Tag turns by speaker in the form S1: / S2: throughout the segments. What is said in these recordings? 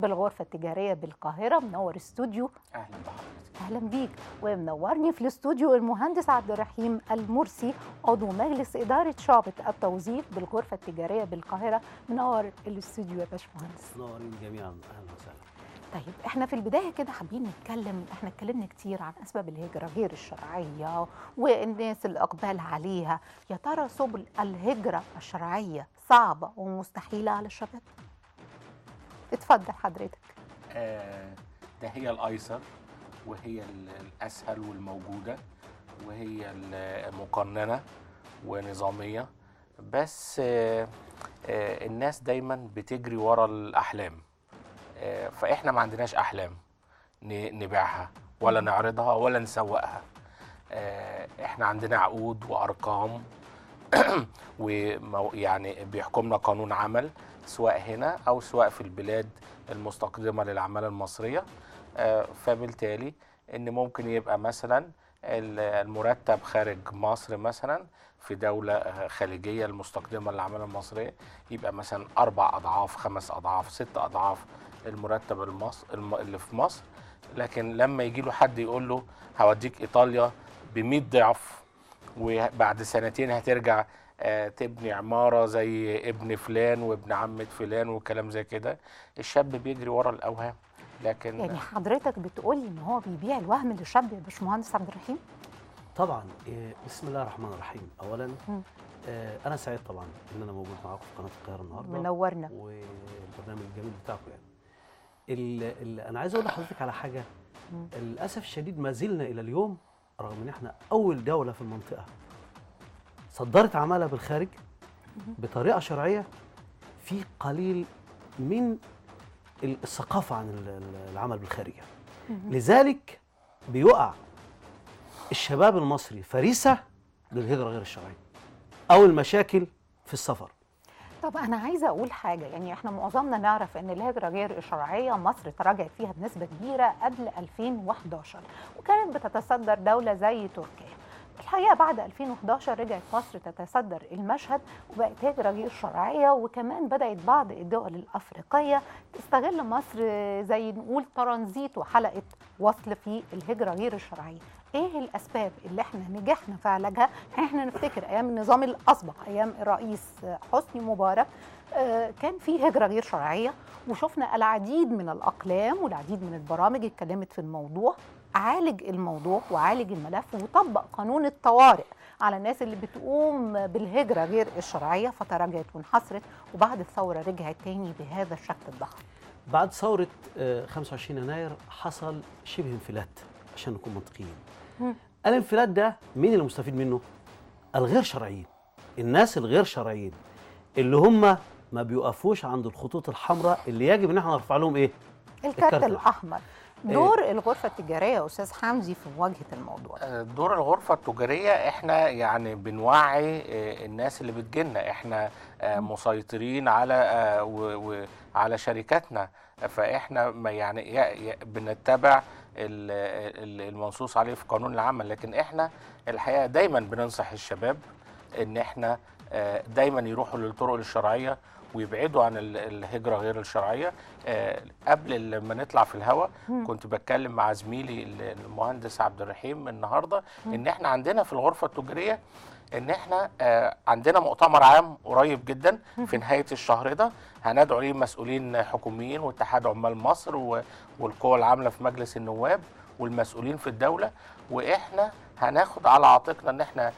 S1: بالغرفة التجارية بالقاهرة. منور استوديو.
S2: اهلا بحضرتك.
S1: أهلا بيك. ومنورني في الاستوديو المهندس عبد الرحيم المرسي، عضو مجلس إدارة شعبة التوظيف بالغرفة التجارية بالقاهرة. منور الاستوديو يا باشمهندس.
S3: منورين جميعا، اهلا وسهلا.
S1: طيب احنا في البداية كده حابين نتكلم، احنا اتكلمنا كتير عن أسباب الهجرة غير الشرعية والناس الإقبال عليها. يا ترى سبل الهجرة الشرعية صعبة ومستحيلة على الشباب؟ اتفضل حضرتك.
S2: ده هي الايسر وهي الاسهل والموجوده وهي المقننه ونظاميه، بس الناس دايما بتجري ورا الاحلام. فاحنا ما عندناش احلام نبيعها ولا نعرضها ولا نسوقها. احنا عندنا عقود وارقام ويعني بيحكمنا قانون عمل سواء هنا او سواء في البلاد المستقدمه للعماله المصريه. فبالتالي ان ممكن يبقى مثلا المرتب خارج مصر مثلا في دوله خليجيه المستقدمه للعماله المصريه يبقى مثلا 4 أضعاف 5 أضعاف 6 أضعاف المرتب اللي في مصر. لكن لما يجي له حد يقول له هوديك ايطاليا ب100 ضعف وبعد سنتين هترجع تبني عمارة زي ابن فلان وابن عمة فلان وكلام زي كده، الشاب بيجري ورا الأوهام. لكن
S1: يعني حضرتك بتقولي ان هو بيبيع الوهم للشاب يا باشمهندس عبد الرحيم؟
S3: طبعا. بسم الله الرحمن الرحيم. اولا انا سعيد طبعا ان انا موجود معاكم في قناه القاهره النهارده،
S1: منورنا
S3: والبرنامج الجميل بتاعكم. يعني انا عايز اقول لحضرتك على حاجه. للاسف الشديد ما زلنا الى اليوم رغم ان احنا اول دوله في المنطقه صدرت عمالة بالخارج بطريقة شرعية، في قليل من الثقافة عن العمل بالخارج. لذلك بيقع الشباب المصري فريسة للهجرة غير الشرعية أو المشاكل في السفر.
S1: طب أنا عايزة أقول حاجة، يعني إحنا معظمنا نعرف إن الهجرة غير الشرعية مصر تراجعت فيها بنسبة كبيرة قبل 2011 وكانت بتتصدر دولة زي تركيا. الحقيقة بعد 2011 رجعت مصر تتصدر المشهد وبقت هجرة غير شرعية، وكمان بدأت بعض الدول الأفريقية تستغل مصر زي نقول ترانزيت وحلقة وصل في الهجرة غير الشرعية. ايه الاسباب اللي احنا نجحنا في علاجها؟ احنا نفتكر ايام النظام الاسبق ايام الرئيس حسني مبارك كان في هجرة غير شرعية، وشفنا العديد من الأقلام والعديد من البرامج اتكلمت في الموضوع، عالج الموضوع وعالج الملف وطبق قانون الطوارئ على الناس اللي بتقوم بالهجرة غير الشرعية، فتراجعت وانحصرت، وبعد الثورة رجعت تاني بهذا الشكل الضخم.
S3: بعد ثورة 25 يناير حصل شبه انفلات عشان نكون منطقيين. الانفلات ده مين اللي مستفيد منه؟ الغير شرعيين، الناس الغير شرعيين اللي هم ما بيوقفوش عند الخطوط الحمراء اللي يجب ان احنا نرفع لهم ايه؟
S1: الكارت الأحمر. دور الغرفة التجارية يا أستاذ حمدي في مواجهة الموضوع؟
S2: دور الغرفة التجارية احنا يعني بنوعي الناس اللي بتجيلنا. احنا مسيطرين على شركاتنا، فاحنا يعني بنتبع المنصوص عليه في قانون العمل. لكن احنا الحقيقة دايما بننصح الشباب ان احنا دايما يروحوا للطرق الشرعية ويبعدوا عن الهجرة غير الشرعية. قبل لما نطلع في الهواء كنت بتكلم مع زميلي المهندس عبد الرحيم النهاردة ان احنا عندنا في الغرفة التجارية ان احنا عندنا مؤتمر عام قريب جدا في نهاية الشهر ده هندعو ليه مسؤولين حكوميين واتحاد عمال مصر والقوى العاملة في مجلس النواب والمسؤولين في الدولة، واحنا هناخد على عاتقنا ان احنا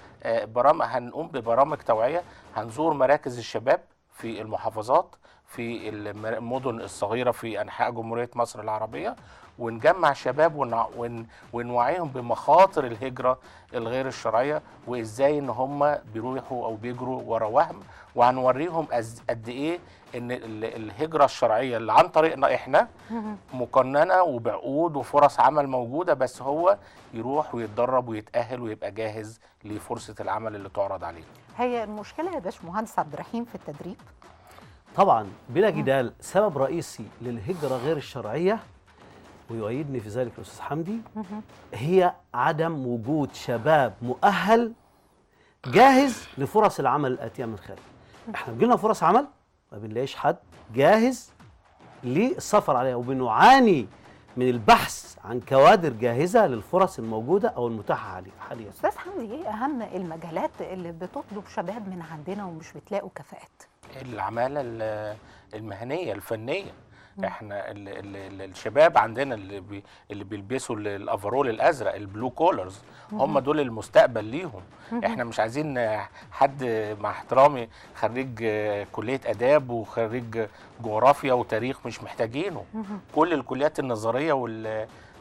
S2: هنقوم ببرامج توعية. هنزور مراكز الشباب في المحافظات في المدن الصغيرة في أنحاء جمهورية مصر العربية، ونجمع الشباب ونوعيهم بمخاطر الهجرة الغير الشرعية وإزاي إن هم بيروحوا أو بيجروا ورا وهم، وهنوريهم قد إيه إن الهجرة الشرعية اللي عن طريقنا إحنا مقننة وبعقود وفرص عمل موجودة، بس هو يروح ويتدرب ويتأهل ويبقى جاهز لفرصة العمل اللي تعرض عليه.
S1: هي المشكلة يا باشمهندس عبد الرحيم في التدريب؟
S3: طبعا بلا جدال سبب رئيسي للهجرة غير الشرعية، ويؤيدني في ذلك الأستاذ حمدي، هي عدم وجود شباب مؤهل جاهز لفرص العمل الآتية من الخارج. احنا بيجيلنا فرص عمل ما بنلاقيش حد جاهز للسفر عليها، وبنعاني من البحث عن كوادر جاهزه للفرص الموجوده او المتاحه حاليا.
S1: استاذ حمدي، ايه اهم المجالات اللي بتطلب شباب من عندنا ومش بتلاقوا كفاءات؟
S2: العمالة المهنية الفنية. احنا الشباب عندنا اللي بيلبسوا الافرول الازرق، البلو كولرز، هم دول المستقبل ليهم. احنا مش عايزين حد، مع احترامي، خريج كلية اداب وخريج جغرافيا وتاريخ، مش محتاجينه. كل الكليات النظرية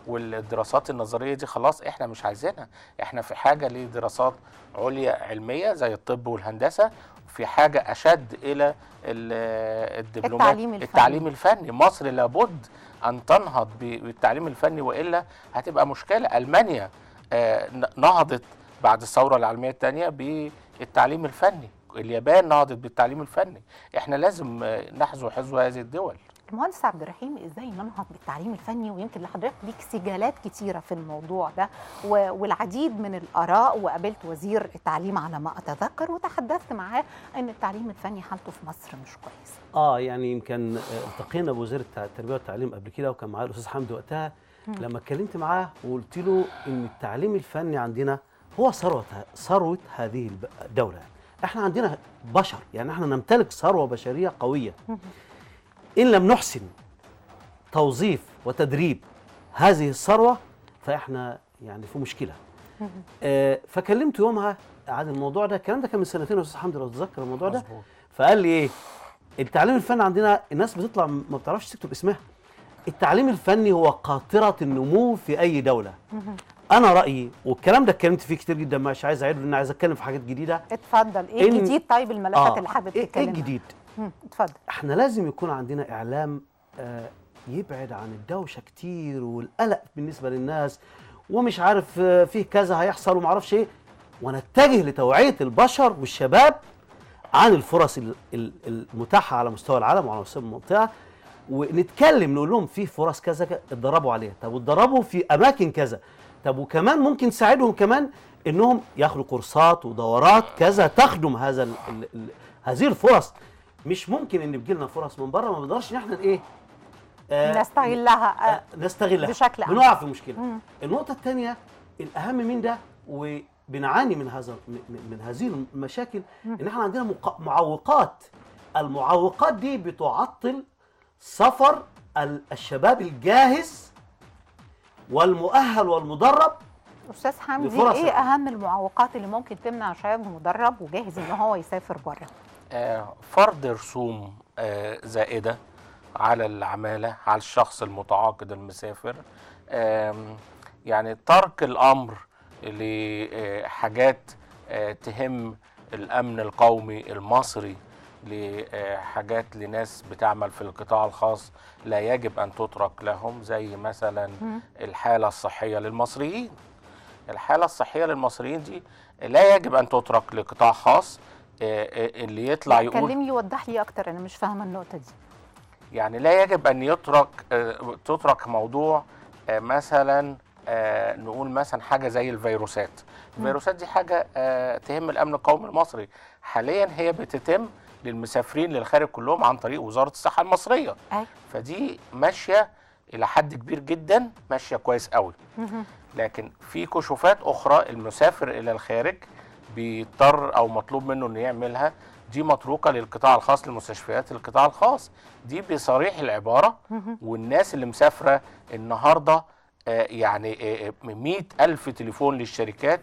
S2: والدراسات النظرية دي خلاص احنا مش عايزينها. احنا في حاجة لدراسات عليا علمية زي الطب والهندسة، في حاجة أشد إلى الدبلومات، التعليم الفني. مصر لابد أن تنهض بالتعليم الفني، وإلا هتبقى مشكلة. ألمانيا نهضت بعد الثورة العالمية الثانية بالتعليم الفني، اليابان نهضت بالتعليم الفني. إحنا لازم نحذو حذو هذه الدول.
S1: المهندس عبد الرحيم، ازاي ننهض بالتعليم الفني؟ ويمكن لحضرتك ليك سجالات كتيره في الموضوع ده والعديد من الاراء، وقابلت وزير التعليم على ما اتذكر وتحدثت معاه ان التعليم الفني حالته في مصر مش كويسه.
S3: يعني يمكن التقينا بوزير التربيه والتعليم قبل كده، وكان معايا الاستاذ حمدي وقتها. لما اتكلمت معاه وقلت له ان التعليم الفني عندنا هو ثروه هذه الدوله. احنا عندنا بشر، يعني احنا نمتلك ثروه بشريه قويه. إن لم نحسن توظيف وتدريب هذه الثروة فإحنا يعني في مشكلة. فكلمت يومها عن الموضوع ده. الكلام ده كان من سنتين يا أستاذ حمدي لو تتذكر الموضوع ده. فقال لي إيه؟ التعليم الفني عندنا الناس بتطلع ما بتعرفش تكتب اسمها. التعليم الفني هو قاطرة النمو في أي دولة. أنا رأيي، والكلام ده اتكلمت فيه كتير جدا، مش عايز أعيده لأن عايز أتكلم في حاجات جديدة.
S1: اتفضل. إيه الجديد؟ طيب الملفات اللي حابب تتكلم
S3: إيه الجديد؟
S1: اتفضل.
S3: احنا لازم يكون عندنا اعلام يبعد عن الدوشه كتير والقلق بالنسبه للناس، ومش عارف فيه كذا هيحصل وما اعرفش ايه، ونتجه لتوعيه البشر والشباب عن الفرص المتاحه على مستوى العالم وعلى مستوى المنطقه، ونتكلم نقول لهم في فرص كذا اتدربوا عليها، طب واتدربوا في اماكن كذا، طب وكمان ممكن نساعدهم كمان انهم ياخدوا كورسات ودورات كذا تخدم هذه الفرص. مش ممكن ان بيجي لنا فرص من بره ما بنقدرش ان احنا ايه
S1: نستغلها بشكل احسن،
S3: بنقع في مشكله. النقطه الثانيه الاهم من ده، وبنعاني من هذه المشاكل، ان احنا عندنا معوقات. المعوقات دي بتعطل سفر الشباب الجاهز والمؤهل والمدرب.
S1: استاذ حمدي، ايه اهم المعوقات اللي ممكن تمنع شاب مدرب وجاهز ان هو يسافر بره؟
S2: فرض رسوم زائدة على العمالة، على الشخص المتعاقد المسافر. يعني ترك الأمر لحاجات تهم الأمن القومي المصري، لحاجات لناس بتعمل في القطاع الخاص لا يجب أن تترك لهم، زي مثلا الحالة الصحية للمصريين. الحالة الصحية للمصريين دي لا يجب أن تترك لقطاع خاص اللي يطلع يقول.
S1: كلمني يوضح لي اكتر، انا مش فاهمه النقطه دي.
S2: يعني لا يجب ان تترك موضوع مثلا نقول مثلا حاجه زي الفيروسات. الفيروسات دي حاجه تهم الامن القومي المصري. حاليا هي بتتم للمسافرين للخارج كلهم عن طريق وزاره الصحه المصريه. فدي ماشيه الى حد كبير جدا، ماشيه كويس قوي. لكن في كشوفات اخرى المسافر الى الخارج بيضطر او مطلوب منه انه يعملها، دي متروكه للقطاع الخاص، لمستشفيات القطاع الخاص. دي بصريح العباره. والناس اللي مسافره النهارده يعني 100,000 تليفون للشركات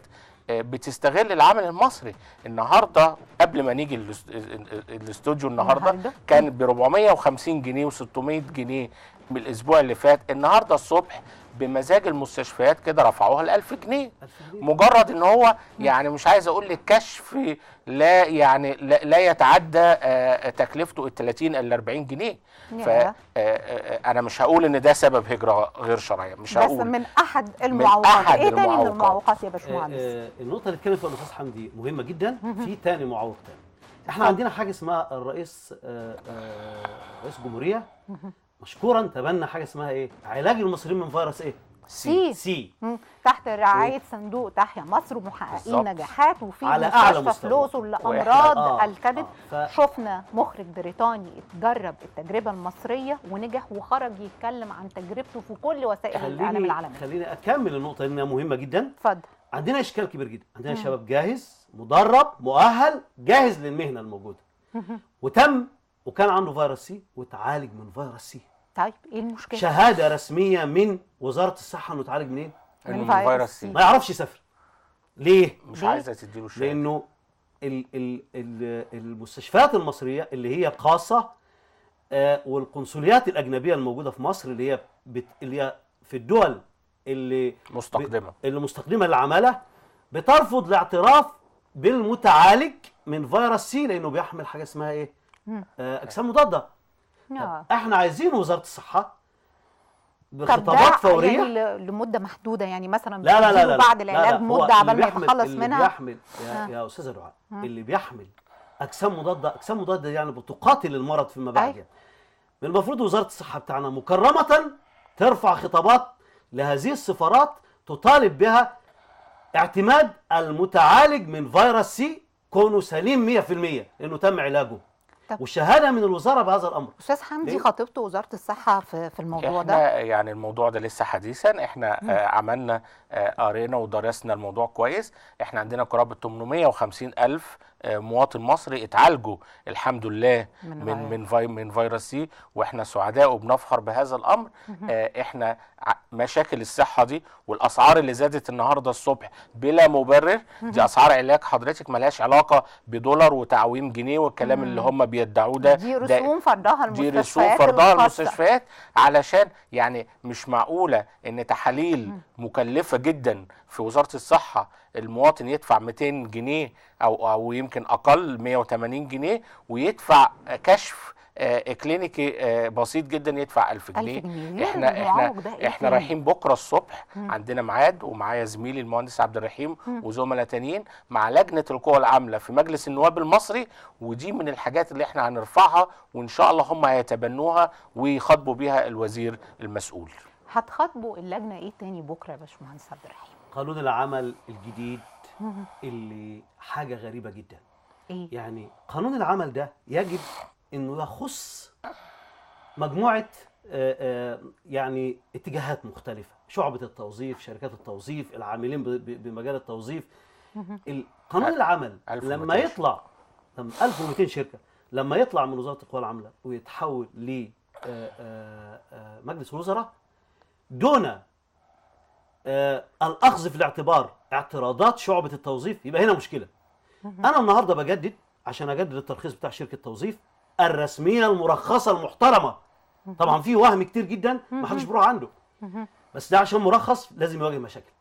S2: بتستغل العمل المصري. النهارده قبل ما نيجي الاستوديو النهارده كانت ب 450 جنيه و600 جنيه من الاسبوع اللي فات. النهارده الصبح بمزاج المستشفيات كده رفعوها ل 1000 جنيه. مجرد ان هو يعني مش عايز اقول لك كشف لا يعني لا يتعدى تكلفته ال 30 ال 40 جنيه. فانا مش هقول ان ده سبب هجره غير شرعيه، مش هقول،
S1: بس من احد المعوقات. ايه تاني من المعوقات يا باشمهندس؟
S3: النقطه اللي اتكلم فيها الاستاذ حمدي مهمه جدا. في تاني معوق تاني. احنا عندنا حاجه اسمها الرئيس رئيس الجمهوريه مشكورا تبنى حاجه اسمها ايه؟ علاج المصريين من فيروس ايه؟ سي
S1: تحت رعايه صندوق تحيا مصر، ومحققين
S2: بالظبط.
S1: نجاحات، وفي
S3: على أعلى
S1: مستشفى
S3: مستوى.
S1: فلوس لامراض
S3: وإحنا-
S1: الكبد. شفنا مخرج بريطاني اتجرب التجربه المصريه ونجح، وخرج يتكلم عن تجربته في كل وسائل الاعلام العالميه.
S3: خليني اكمل النقطه لانها مهمه جدا.
S1: اتفضل.
S3: عندنا اشكال كبير جدا، عندنا شباب جاهز مدرب مؤهل جاهز للمهنه الموجوده، وكان عنده فيروس سي وتعالج من فيروس سي.
S1: طيب ايه المشكله؟
S3: شهاده رسميه من وزاره الصحه انه اتعالج منين؟
S1: من
S2: من
S1: فيروس
S2: سي.
S3: ما يعرفش يسافر. ليه؟
S2: مش
S1: ليه؟
S2: عايزه تديله الشهاده.
S3: لانه المستشفيات المصريه اللي هي خاصه، والقنصليات الاجنبيه الموجوده في مصر اللي هي في الدول اللي مستقدمه للعماله، بترفض الاعتراف بالمتعالج من فيروس سي لانه بيحمل حاجه اسمها ايه؟ اجسام مضاده. احنا عايزين وزاره الصحه بخطابات فوريه،
S1: يعني لمده محدوده، يعني مثلا
S3: لا
S1: بعد العلاج مده عبال ما يتخلص منها.
S3: اللي بيحمل يا استاذه دعاء، اللي بيحمل اجسام مضاده يعني بتقاتل المرض فيما بعد. يعني من المفروض وزاره الصحه بتاعنا مكرمه ترفع خطابات لهذه السفارات تطالب بها اعتماد المتعالج من فيروس سي كونه سليم 100% لانه تم علاجه، والشهاده من الوزاره بهذا الامر.
S1: استاذ حمدي، خاطبت وزاره الصحه في الموضوع ده؟
S2: احنا يعني الموضوع ده لسه حديثا، احنا عملنا قرينا ودرسنا الموضوع كويس. احنا عندنا قرابه 850 الف مواطن مصري اتعالجوا الحمد لله من فيروس سي، واحنا سعداء وبنفخر بهذا الامر. احنا مشاكل الصحه دي والاسعار اللي زادت النهارده الصبح بلا مبرر، دي اسعار علاج حضرتك ملهاش علاقه بدولار وتعويم جنيه والكلام اللي هم بيدعوه ده.
S1: دي رسوم فرضها المستشفيات.
S2: دي رسوم فرضها المستشفيات، علشان يعني مش معقوله ان تحاليل مكلفه جدا في وزاره الصحه المواطن يدفع 200 جنيه او يمكن اقل 180 جنيه ويدفع كشف كلينيكي بسيط جدا يدفع 1000 جنيه. احنا رايحين بكره الصبح، عندنا ميعاد ومعايا زميلي المهندس عبد الرحيم وزملاء تانيين مع لجنه القوى العامله في مجلس النواب المصري، ودي من الحاجات اللي احنا هنرفعها وان شاء الله هم هيتبنوها ويخاطبوا بيها الوزير المسؤول.
S1: هتخاطبوا اللجنه ايه تاني بكره يا باشمهندس عبد الرحيم؟
S3: قانون العمل الجديد اللي حاجه غريبه جدا.
S1: إيه؟
S3: يعني قانون العمل ده يجب انه يخص مجموعه يعني اتجاهات مختلفه، شعبه التوظيف، شركات التوظيف، العاملين بمجال التوظيف. قانون العمل لما يطلع 1200 شركه، لما يطلع من وزاره القوى العامله ويتحول ل مجلس الوزراء دون الاخذ في الاعتبار اعتراضات شعبه التوظيف، يبقى هنا مشكله. انا النهارده بجدد عشان اجدد الترخيص بتاع شركه توظيف الرسميه المرخصه المحترمه. طبعا في وهم كتير جدا ما حدش بيروح عنده، بس ده عشان مرخص لازم يواجه مشاكل.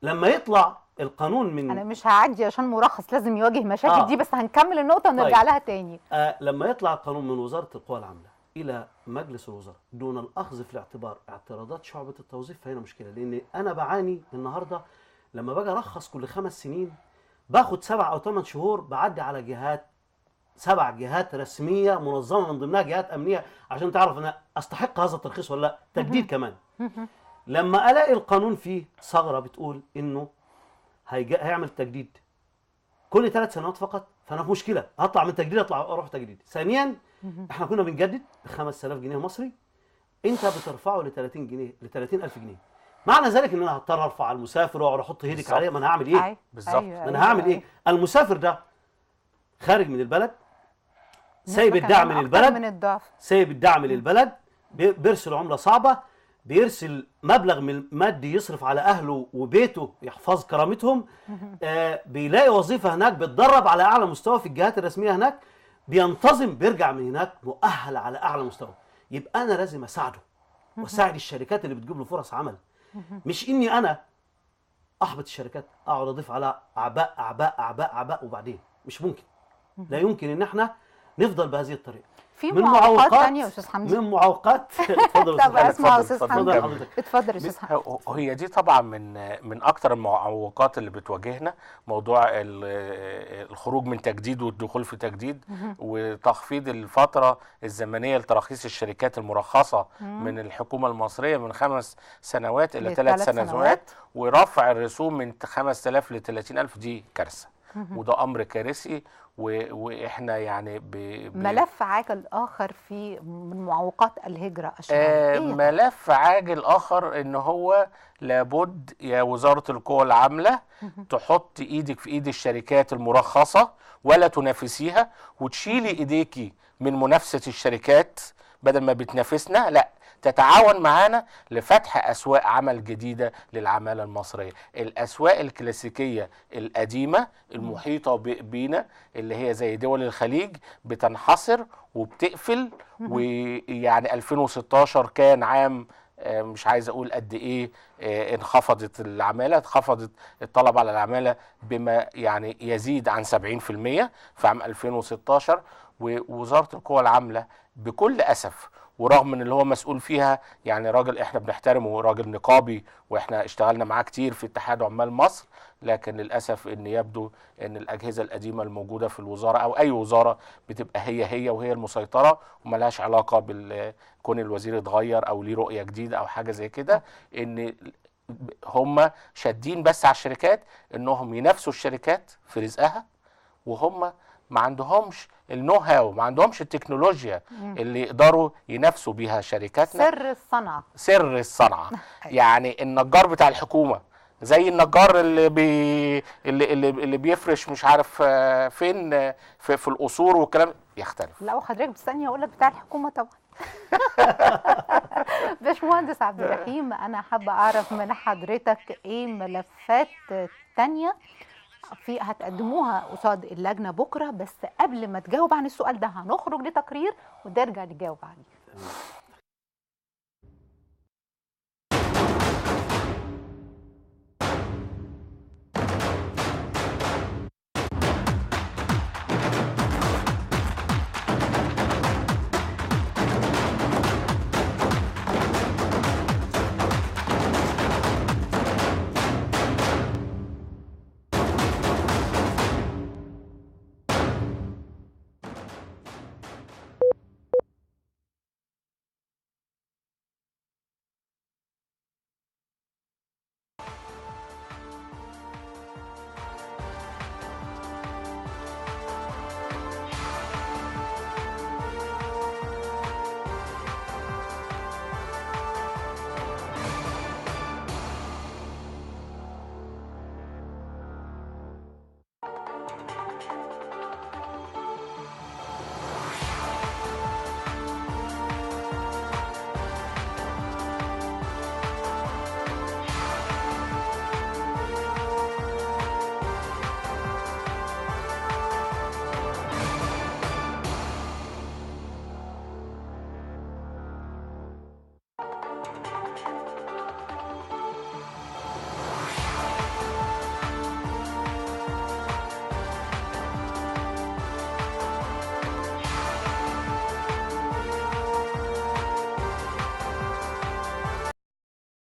S3: لما يطلع القانون من
S1: انا مش هعدي عشان مرخص لازم يواجه مشاكل دي، بس هنكمل النقطه ونرجع لها تاني.
S3: لما يطلع القانون من وزاره القوى العامله الى مجلس الوزراء دون الاخذ في الاعتبار اعتراضات شعبه التوظيف، فهنا مشكله. لان انا بعاني النهارده لما باجي ارخص كل 5 سنين باخد 7 أو 8 شهور، بعدي على 7 جهات رسميه منظمه من ضمنها جهات امنيه عشان تعرف انا استحق هذا الترخيص ولا لا، تجديد كمان. لما الاقي القانون فيه ثغره بتقول انه هيعمل تجديد كل 3 سنوات فقط، فانا في مشكله، هطلع من تجديد اروح تجديد. ثانيا احنا كنا بنجدد ب 5000 جنيه مصري، انت بترفعه ل 30 جنيه ل 30000 جنيه. معنى ذلك ان انا هضطر ارفع على المسافر واقعد احط هيدك عليه. ما انا هعمل ايه؟
S2: بالظبط.
S3: ما انا هعمل ايه؟ المسافر ده خارج من البلد، سايب الدعم للبلد، سايب الدعم للبلد، بيرسل عمله صعبه، بيرسل مبلغ من مادي يصرف على اهله وبيته يحفظ كرامتهم، بيلاقي وظيفه هناك، بيتدرب على اعلى مستوى في الجهات الرسميه هناك، بينتظم، بيرجع من هناك مؤهل على اعلى مستوى. يبقى انا لازم اساعده واساعد الشركات اللي بتجيب له فرص عمل، مش اني انا احبط الشركات اقعد اضيف على اعباء اعباء اعباء اعباء وبعدين مش ممكن. لا يمكن ان احنا نفضل بهذه الطريقه.
S1: في معوقات ثانيه يا استاذ حمدي؟
S3: من معوقات اتفضل
S1: طب اسمع يا استاذ
S2: اتفضل
S1: حمدي،
S2: حضرتك.
S1: اتفضل يا استاذ حمدي.
S2: هي دي طبعا من اكتر المعوقات اللي بتواجهنا، موضوع الخروج من تجديد والدخول في تجديد، وتخفيض الفتره الزمنيه لتراخيص الشركات المرخصه من الحكومه المصريه من 5 سنوات الى 3 سنوات، ورفع الرسوم من 5000 ل 30000. دي كارثه، وده امر كارثي. واحنا يعني
S1: ملف عاجل اخر من معوقات الهجره الشرعيه،
S2: ملف عاجل اخر ان هو لابد يا وزاره القوى العامله تحط ايدك في ايد الشركات المرخصه ولا تنافسيها، وتشيلي ايديكي من منافسه الشركات بدل ما بتنافسنا، لا تتعاون معانا لفتح أسواق عمل جديدة للعمالة المصرية. الأسواق الكلاسيكية القديمة المحيطة بينا اللي هي زي دول الخليج بتنحصر وبتقفل. ويعني 2016 كان عام مش عايز أقول قد إيه انخفضت العمالة، انخفضت الطلب على العمالة بما يعني يزيد عن 70% في عام 2016. ووزارة القوى العاملة بكل أسف، ورغم ان اللي هو مسؤول فيها يعني راجل احنا بنحترمه، راجل نقابي واحنا اشتغلنا معاه كتير في اتحاد عمال مصر، لكن للاسف ان يبدو ان الاجهزه القديمه الموجوده في الوزاره او اي وزاره بتبقى هي وهي المسيطره، وملهاش علاقه كون الوزير اتغير او ليه رؤيه جديده او حاجه زي كده. ان هم شادين بس على الشركات انهم ينافسوا الشركات في رزقها، وهم ما عندهمش النو هاو، ما عندهمش التكنولوجيا اللي يقدروا ينافسوا بيها شركاتنا. سر الصنعه يعني النجار بتاع الحكومه زي النجار اللي بيفرش مش عارف فين في القصور والكلام يختلف.
S1: لا وحضرتك بتستني اقول لك بتاع الحكومه طبعا. باشمهندس عبد الرحيم، انا حابه اعرف من حضرتك ايه ملفات تانية هتقدموها قصاد اللجنه بكره، بس قبل ما تجاوب عن السؤال ده هنخرج لتقرير ونرجع نجاوب عليه.